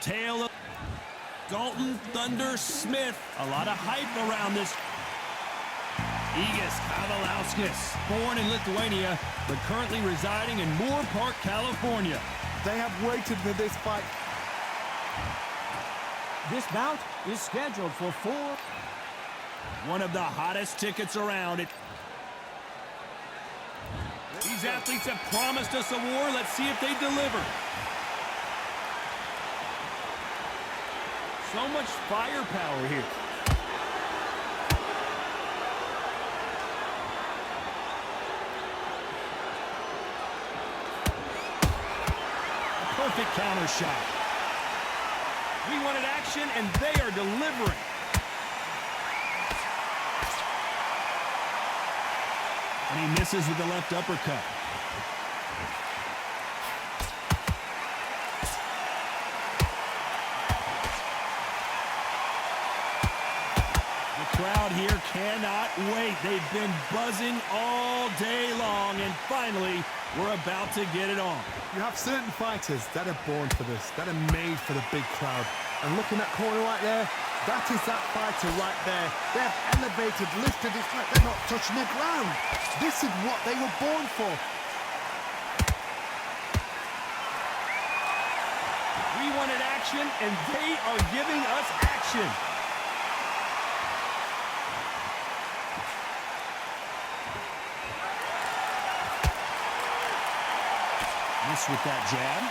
tale of Dalton Thunder Smith. A lot of hype around this. Igis Kavalauskas, born in Lithuania, but currently residing in Moore Park, California. They have waited for this fight. This bout is scheduled for 4. One of the hottest tickets around. These athletes have promised us a war. Let's see if they deliver. So much firepower here. A perfect counter shot. We wanted action, and they are delivering. And he misses with the left uppercut. The crowd here cannot wait. They've been buzzing all day long, and finally, we're about to get it on. You have certain fighters that are born for this, that are made for the big crowd. And looking at corner right there, that is that fighter right there. They have elevated, lifted, it's like they're not touching the ground. This is what they were born for. We wanted action, and they are giving us action. Miss with that jab.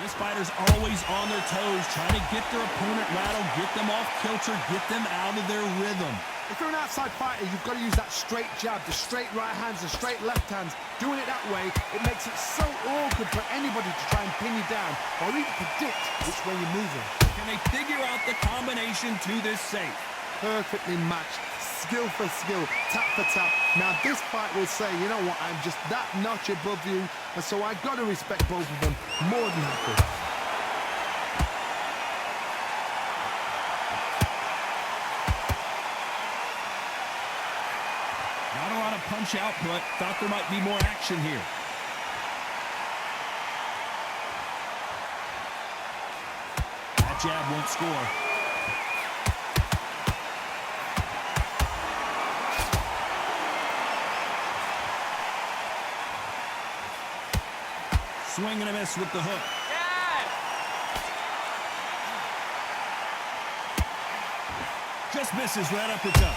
This fighter's always on their toes, trying to get their opponent rattled, get them off kilter, get them out of their rhythm. If you're an outside fighter, you've got to use that straight jab, the straight right hands, the straight left hands. Doing it that way, it makes it so awkward for anybody to try and pin you down or even predict which way you're moving. Can they figure out the combination to this safe? Perfectly matched, skill for skill, tap for tap. Now this fight will say, you know what, I'm just that notch above you, and so I got to respect both of them more than happy. Not a lot of punch output. Thought there might be more action here. That jab won't score. Swing and a miss with the hook. Yes! Just misses right uppercut.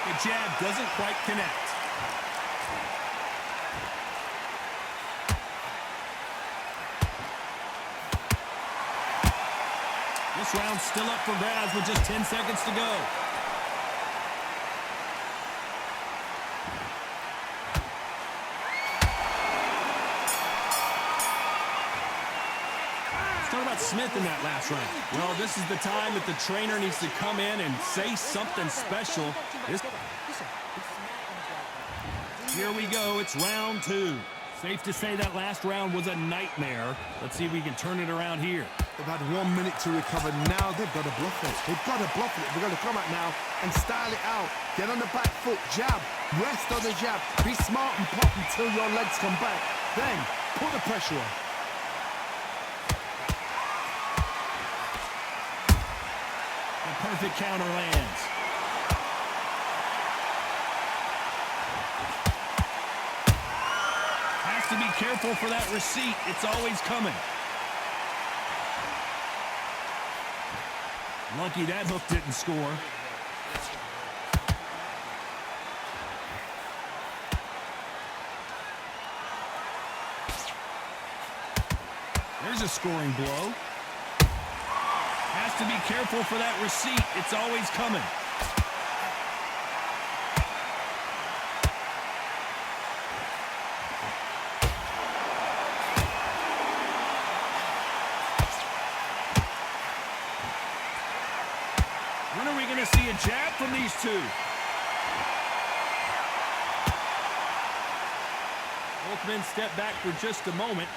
The jab doesn't quite connect. This round's still up for grabs with just 10 seconds to go. Let's talk about Smith in that last round. Well, this is the time that the trainer needs to come in and say something special. Here we go. It's round 2. Safe to say that last round was a nightmare. Let's see if we can turn it around here. They've had 1 minute to recover. Now they've got to bluff it. They've got to bluff it. They've got to come out now and style it out. Get on the back foot, jab, rest on the jab. Be smart and pop until your legs come back. Then put the pressure on. The perfect counter lands. Has to be careful for that receipt. It's always coming. Lucky that hook didn't score. There's a scoring blow. Has to be careful for that receipt. It's always coming. When are we going to see a jab from these two? Both men step back for just a moment.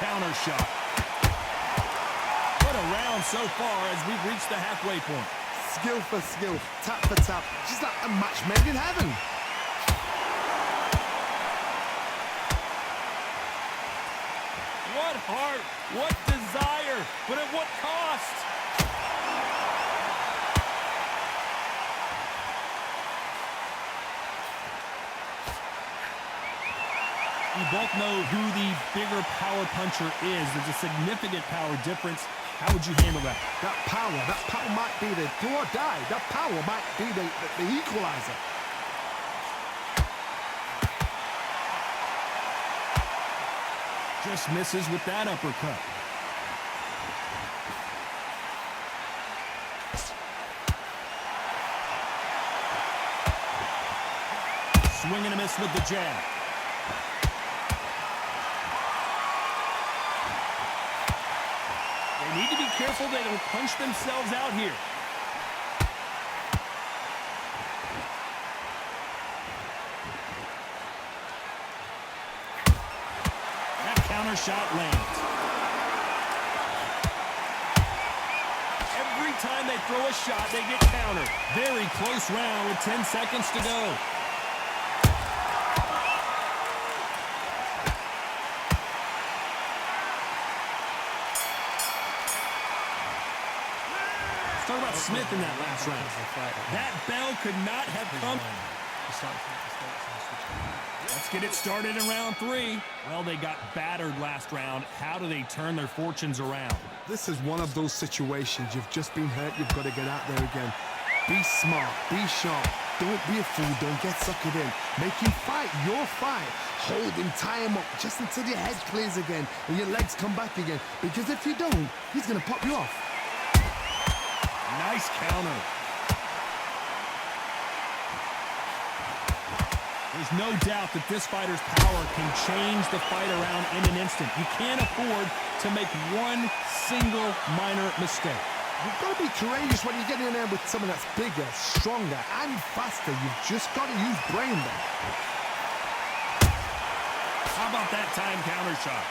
counter shot. What a round so far as we've reached the halfway point. Skill for skill, tap for tap, just like a match made in heaven. What heart, what desire, but at what cost? You both know who the bigger power puncher is. There's a significant power difference. How would you handle that? That power might be the do or die. That power might be the equalizer. Just misses with that uppercut. Swing and a miss with the jab. They need to be careful they don't punch themselves out here. That counter shot lands. Every time they throw a shot, they get countered. Very close round with 10 seconds to go. Talk about Smith in that last round. That bell could not have come. Let's get it started in round 3. Well, they got battered last round. How do they turn their fortunes around? This is one of those situations. You've just been hurt. You've got to get out there again. Be smart. Be sharp. Don't be a fool. Don't get suckered in. Make him fight your fight. Hold him, tie him up just until your head clears again and your legs come back again. Because if you don't, he's going to pop you off. Nice counter. There's no doubt that this fighter's power can change the fight around in an instant. You can't afford to make one single minor mistake. You've got to be courageous when you get in there with someone that's bigger, stronger, and faster. You've just got to use brain there. How about that time counter shot?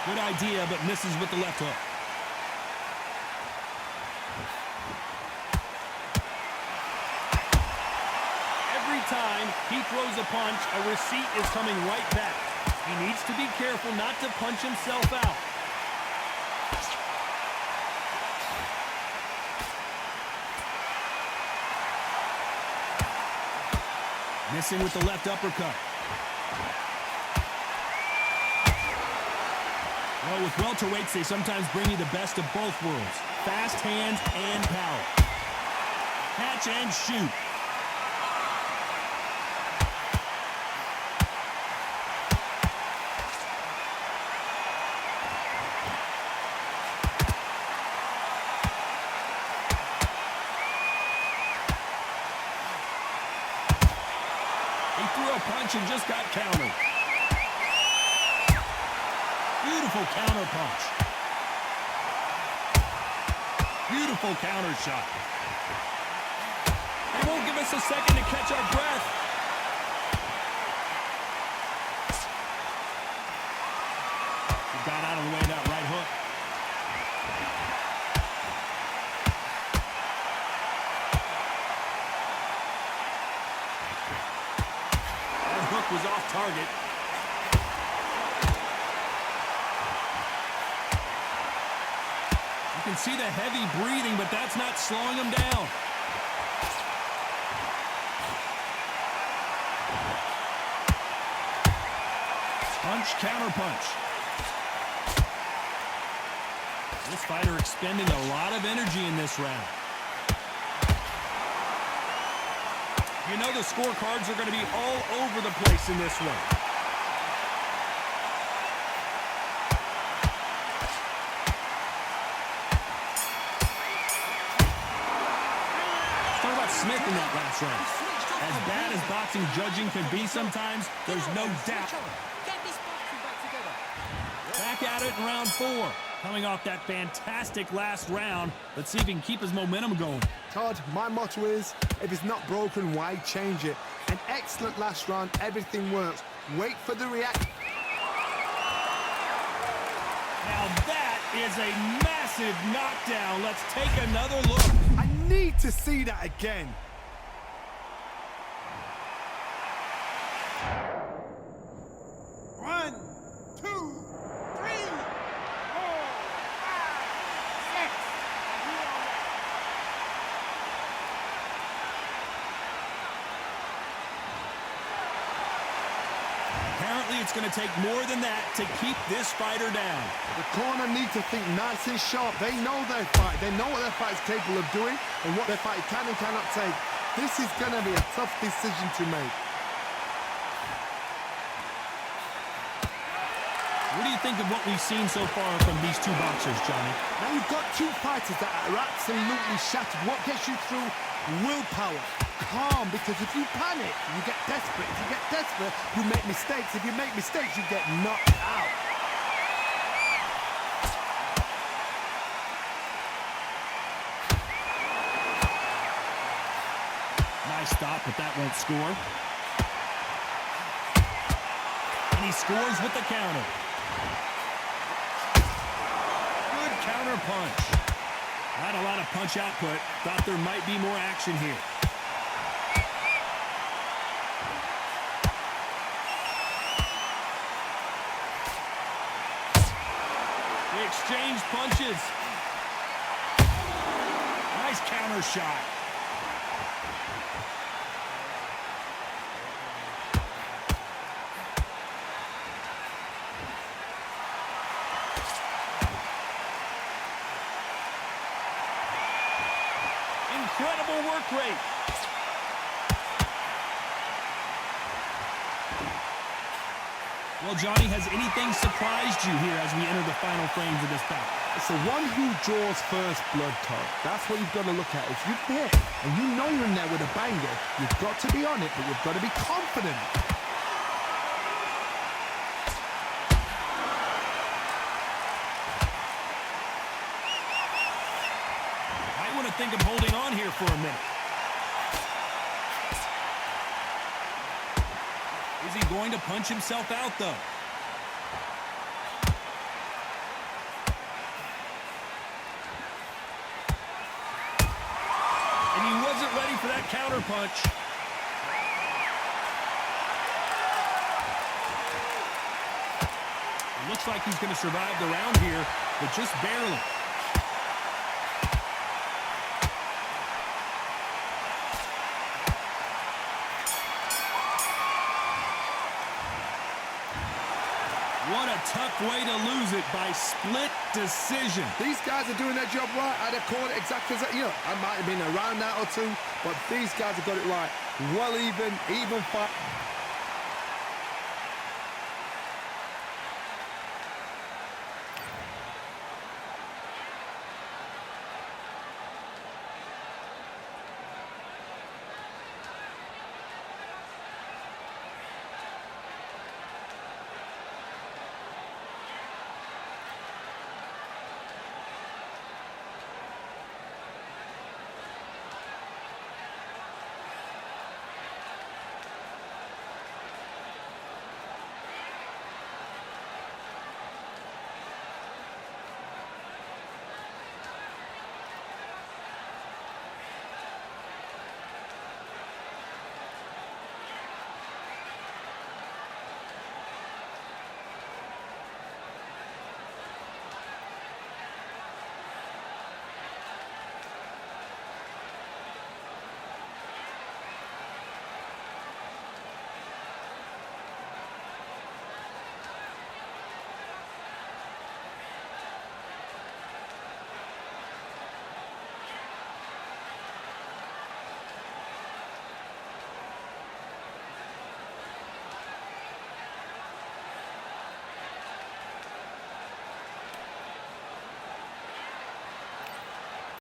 Good idea, but misses with the left hook. Every time he throws a punch, a receipt is coming right back. He needs to be careful not to punch himself out. Missing with the left uppercut. Well, with welterweights, they sometimes bring you the best of both worlds. Fast hands and power. Catch and shoot. He threw a punch and just got countered. Beautiful counter punch. Beautiful counter shot. They won't give us a second to catch our breath. He got out of the way of that right hook. That hook was off target. You can see the heavy breathing, but that's not slowing him down. Punch, counter punch. This fighter expending a lot of energy in this round. You know the scorecards are going to be all over the place in this one. Smith in that last round. As bad as boxing judging can be sometimes, there's no doubt. Back at it in round 4. Coming off that fantastic last round, let's see if he can keep his momentum going. Todd, my motto is, if it's not broken, why change it? An excellent last round, everything works. Wait for the reaction. Now that is a massive knockdown. Let's take another look. I need to see that again. One, two, three, four, five, six. Apparently, it's going to take more than that to keep this fighter down. The corner need to think nice and sharp. They know their fight. They know what their fight's capable of doing and what their fight can and cannot take. This is going to be a tough decision to make. What do you think of what we've seen so far from these two boxers, Johnny? Now you've got two fighters that are absolutely shattered. What gets you through? Willpower. Calm, because if you panic, you get desperate. If you get desperate, you make mistakes. If you make mistakes, you get knocked out. Nice stop, but that won't score. And he scores with the counter. Good counter punch. Not a lot of punch output. Thought there might be more action here. They exchange punches. Nice counter shot. Incredible work rate. Well, Johnny, has anything surprised you here as we enter the final frames of this bout? It's the one who draws first blood, Todd. That's what you've got to look at. If you're there and you know you're in there with a banger, you've got to be on it, but you've got to be confident. I want to think of holding on here for a minute. Is he going to punch himself out, though? And he wasn't ready for that counter punch. It looks like he's going to survive the round here, but just barely. What a tough way to lose it by split decision. These guys are doing their job right. I'd have called it exactly as that. You know, I might have been around that or two, but these guys have got it right. Well even fight.